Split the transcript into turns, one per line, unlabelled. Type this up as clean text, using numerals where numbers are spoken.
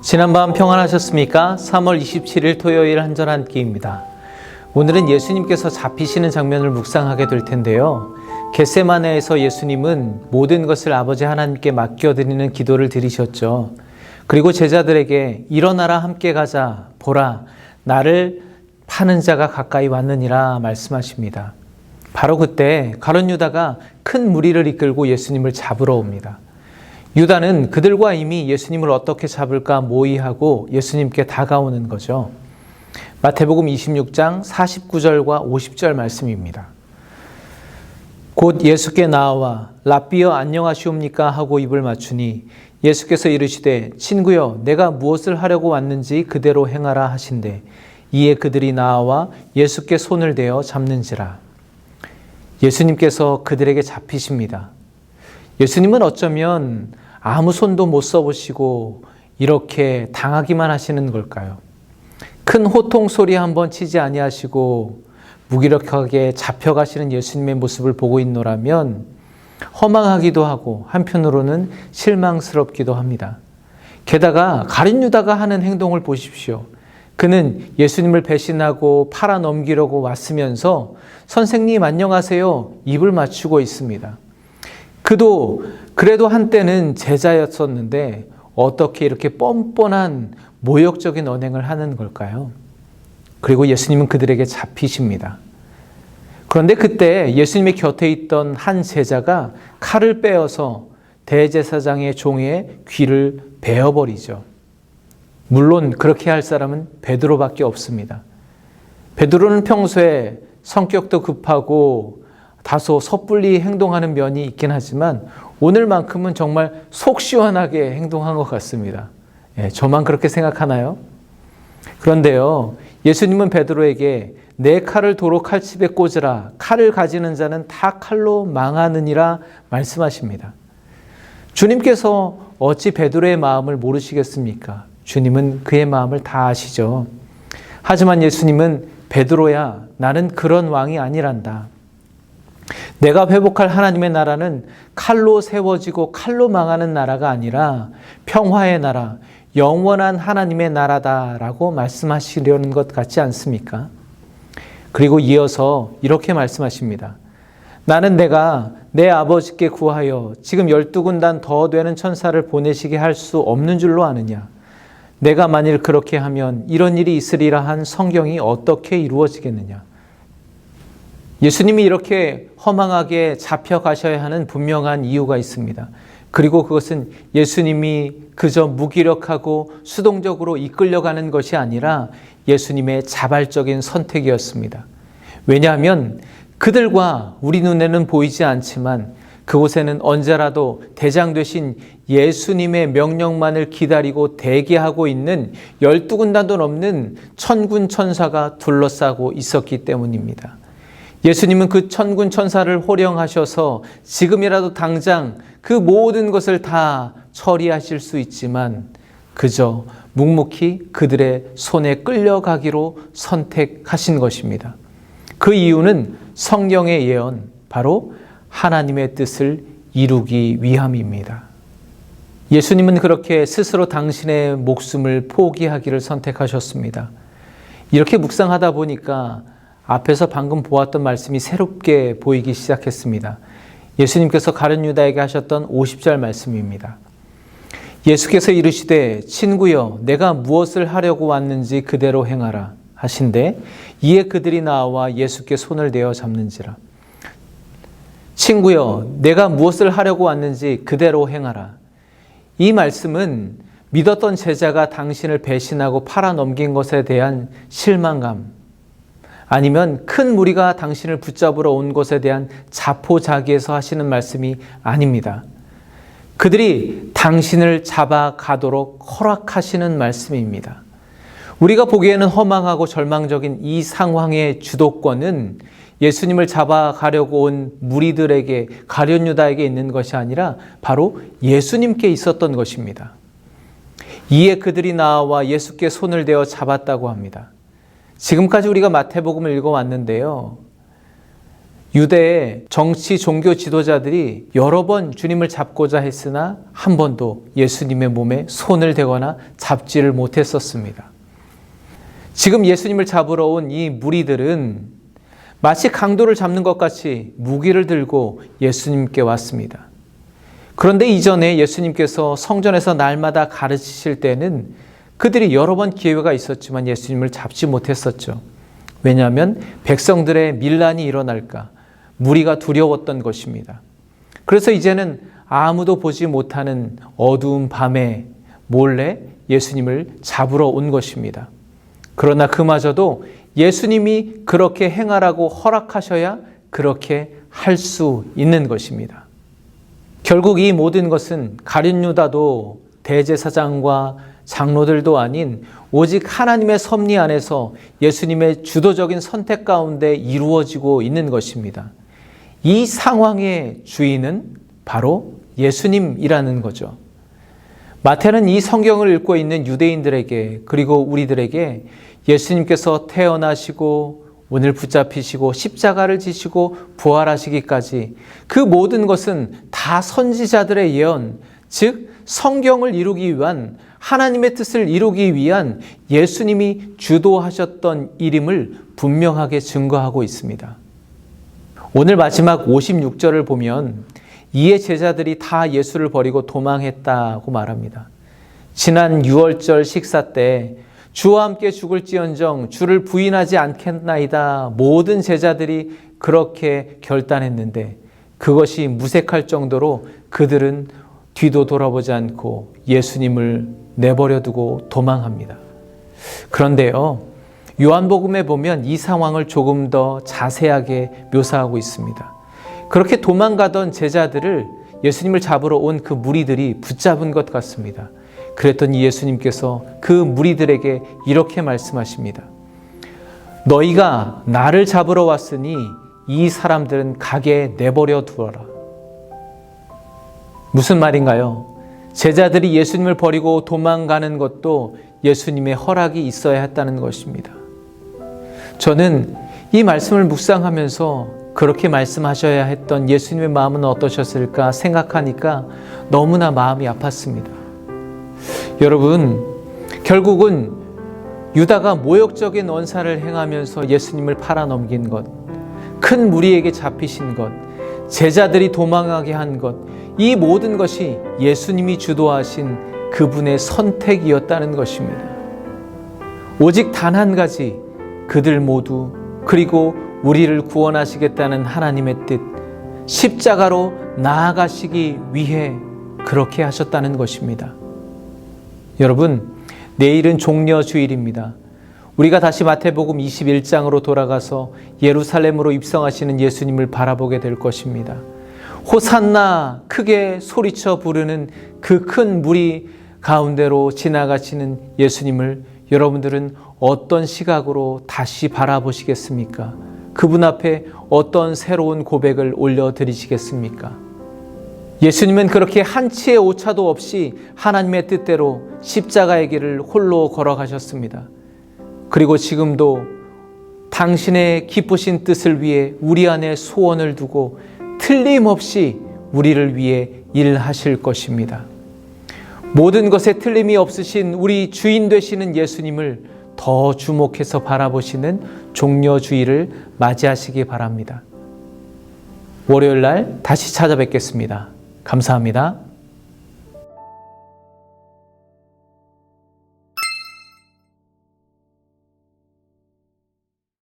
지난밤 평안하셨습니까? 3월 27일 토요일 한절 한 끼입니다. 오늘은 예수님께서 잡히시는 장면을 묵상하게 될 텐데요. 겟세마네에서 예수님은 모든 것을 아버지 하나님께 맡겨드리는 기도를 드리셨죠. 그리고 제자들에게 일어나라 함께 가자 보라 나를 파는 자가 가까이 왔느니라 말씀하십니다. 바로 그때 가룟 유다가 큰 무리를 이끌고 예수님을 잡으러 옵니다. 유다는 그들과 이미 예수님을 어떻게 잡을까 모의하고 예수님께 다가오는 거죠. 마태복음 26장 49절과 50절 말씀입니다. 곧 예수께 나와 랍비여 안녕하시옵니까 하고 입을 맞추니 예수께서 이르시되 친구여 내가 무엇을 하려고 왔는지 그대로 행하라 하신대 이에 그들이 나와 예수께 손을 대어 잡는지라. 예수님께서 그들에게 잡히십니다. 예수님은 어쩌면 아무 손도 못 써보시고 이렇게 당하기만 하시는 걸까요? 큰 호통 소리 한번 치지 아니하시고 무기력하게 잡혀가시는 예수님의 모습을 보고 있노라면 허망하기도 하고 한편으로는 실망스럽기도 합니다. 게다가 가룟 유다가 하는 행동을 보십시오. 그는 예수님을 배신하고 팔아넘기려고 왔으면서 선생님 안녕하세요 입을 맞추고 있습니다. 그도 그래도 한때는 제자였었는데 어떻게 이렇게 뻔뻔한 모욕적인 언행을 하는 걸까요? 그리고 예수님은 그들에게 잡히십니다. 그런데 그때 예수님의 곁에 있던 한 제자가 칼을 빼어서 대제사장의 종의 귀를 베어버리죠. 물론 그렇게 할 사람은 베드로밖에 없습니다. 베드로는 평소에 성격도 급하고 다소 섣불리 행동하는 면이 있긴 하지만 오늘만큼은 정말 속 시원하게 행동한 것 같습니다. 저만 그렇게 생각하나요? 그런데요, 예수님은 베드로에게 내 칼을 도로 칼집에 꽂으라. 칼을 가지는 자는 다 칼로 망하느니라 말씀하십니다. 주님께서 어찌 베드로의 마음을 모르시겠습니까? 주님은 그의 마음을 다 아시죠. 하지만 예수님은 베드로야, 나는 그런 왕이 아니란다. 내가 회복할 하나님의 나라는 칼로 세워지고 칼로 망하는 나라가 아니라 평화의 나라, 영원한 하나님의 나라다라고 말씀하시려는 것 같지 않습니까? 그리고 이어서 이렇게 말씀하십니다. 나는 내가 내 아버지께 구하여 지금 12군단 더 되는 천사를 보내시게 할 수 없는 줄로 아느냐? 내가 만일 그렇게 하면 이런 일이 있으리라 한 성경이 어떻게 이루어지겠느냐? 예수님이 이렇게 허망하게 잡혀가셔야 하는 분명한 이유가 있습니다. 그리고 그것은 예수님이 그저 무기력하고 수동적으로 이끌려가는 것이 아니라 예수님의 자발적인 선택이었습니다. 왜냐하면 그들과 우리 눈에는 보이지 않지만 그곳에는 언제라도 대장 되신 예수님의 명령만을 기다리고 대기하고 있는 12군단도 넘는 천군 천사가 둘러싸고 있었기 때문입니다. 예수님은 그 천군 천사를 호령하셔서 지금이라도 당장 그 모든 것을 다 처리하실 수 있지만 그저 묵묵히 그들의 손에 끌려가기로 선택하신 것입니다. 그 이유는 성경의 예언, 바로 하나님의 뜻을 이루기 위함입니다. 예수님은 그렇게 스스로 당신의 목숨을 포기하기를 선택하셨습니다. 이렇게 묵상하다 보니까 앞에서 방금 보았던 말씀이 새롭게 보이기 시작했습니다. 예수님께서 가룟 유다에게 하셨던 50절 말씀입니다. 예수께서 이르시되 친구여 내가 무엇을 하려고 왔는지 그대로 행하라 하신대 이에 그들이 나와 예수께 손을 대어 잡는지라. 친구여 내가 무엇을 하려고 왔는지 그대로 행하라. 이 말씀은 믿었던 제자가 당신을 배신하고 팔아넘긴 것에 대한 실망감, 아니면 큰 무리가 당신을 붙잡으러 온 것에 대한 자포자기에서 하시는 말씀이 아닙니다. 그들이 당신을 잡아가도록 허락하시는 말씀입니다. 우리가 보기에는 허망하고 절망적인 이 상황의 주도권은 예수님을 잡아가려고 온 무리들에게, 가룟 유다에게 있는 것이 아니라 바로 예수님께 있었던 것입니다. 이에 그들이 나와 예수께 손을 대어 잡았다고 합니다. 지금까지 우리가 마태복음을 읽어왔는데요. 유대의 정치 종교 지도자들이 여러 번 주님을 잡고자 했으나 한 번도 예수님의 몸에 손을 대거나 잡지를 못했었습니다. 지금 예수님을 잡으러 온 이 무리들은 마치 강도를 잡는 것 같이 무기를 들고 예수님께 왔습니다. 그런데 이전에 예수님께서 성전에서 날마다 가르치실 때는 그들이 여러 번 기회가 있었지만 예수님을 잡지 못했었죠. 왜냐하면 백성들의 밀란이 일어날까, 무리가 두려웠던 것입니다. 그래서 이제는 아무도 보지 못하는 어두운 밤에 몰래 예수님을 잡으러 온 것입니다. 그러나 그마저도 예수님이 그렇게 행하라고 허락하셔야 그렇게 할 수 있는 것입니다. 결국 이 모든 것은 가룟 유다도 대제사장과 장로들도 아닌 오직 하나님의 섭리 안에서 예수님의 주도적인 선택 가운데 이루어지고 있는 것입니다. 이 상황의 주인은 바로 예수님이라는 거죠. 마태는 이 성경을 읽고 있는 유대인들에게 그리고 우리들에게 예수님께서 태어나시고 오늘 붙잡히시고 십자가를 지시고 부활하시기까지 그 모든 것은 다 선지자들의 예언, 즉 성경을 이루기 위한 하나님의 뜻을 이루기 위한 예수님이 주도하셨던 일임을 분명하게 증거하고 있습니다. 오늘 마지막 56절을 보면 이에 제자들이 다 예수를 버리고 도망했다고 말합니다. 지난 6월절 식사 때 주와 함께 죽을지언정 주를 부인하지 않겠나이다. 모든 제자들이 그렇게 결단했는데 그것이 무색할 정도로 그들은 뒤도 돌아보지 않고 예수님을 내버려 두고 도망합니다. 그런데요, 요한복음에 보면 이 상황을 조금 더 자세하게 묘사하고 있습니다. 그렇게 도망가던 제자들을 예수님을 잡으러 온 그 무리들이 붙잡은 것 같습니다. 그랬더니 예수님께서 그 무리들에게 이렇게 말씀하십니다. 너희가 나를 잡으러 왔으니 이 사람들은 가게 내버려 두어라. 무슨 말인가요? 제자들이 예수님을 버리고 도망가는 것도 예수님의 허락이 있어야 했다는 것입니다. 저는 이 말씀을 묵상하면서 그렇게 말씀하셔야 했던 예수님의 마음은 어떠셨을까 생각하니까 너무나 마음이 아팠습니다. 여러분, 결국은 유다가 모욕적인 언사를 행하면서 예수님을 팔아넘긴 것, 큰 무리에게 잡히신 것, 제자들이 도망하게 한 것, 이 모든 것이 예수님이 주도하신 그분의 선택이었다는 것입니다. 오직 단 한 가지, 그들 모두 그리고 우리를 구원하시겠다는 하나님의 뜻, 십자가로 나아가시기 위해 그렇게 하셨다는 것입니다. 여러분, 내일은 종려주일입니다. 우리가 다시 마태복음 21장으로 돌아가서 예루살렘으로 입성하시는 예수님을 바라보게 될 것입니다. 호산나 크게 소리쳐 부르는 그 큰 무리 가운데로 지나가시는 예수님을 여러분들은 어떤 시각으로 다시 바라보시겠습니까? 그분 앞에 어떤 새로운 고백을 올려드리시겠습니까? 예수님은 그렇게 한치의 오차도 없이 하나님의 뜻대로 십자가의 길을 홀로 걸어가셨습니다. 그리고 지금도 당신의 기쁘신 뜻을 위해 우리 안에 소원을 두고 틀림없이 우리를 위해 일하실 것입니다. 모든 것에 틀림이 없으신 우리 주인 되시는 예수님을 더 주목해서 바라보시는 종려주의를 맞이하시기 바랍니다. 월요일 날 다시 찾아뵙겠습니다. 감사합니다.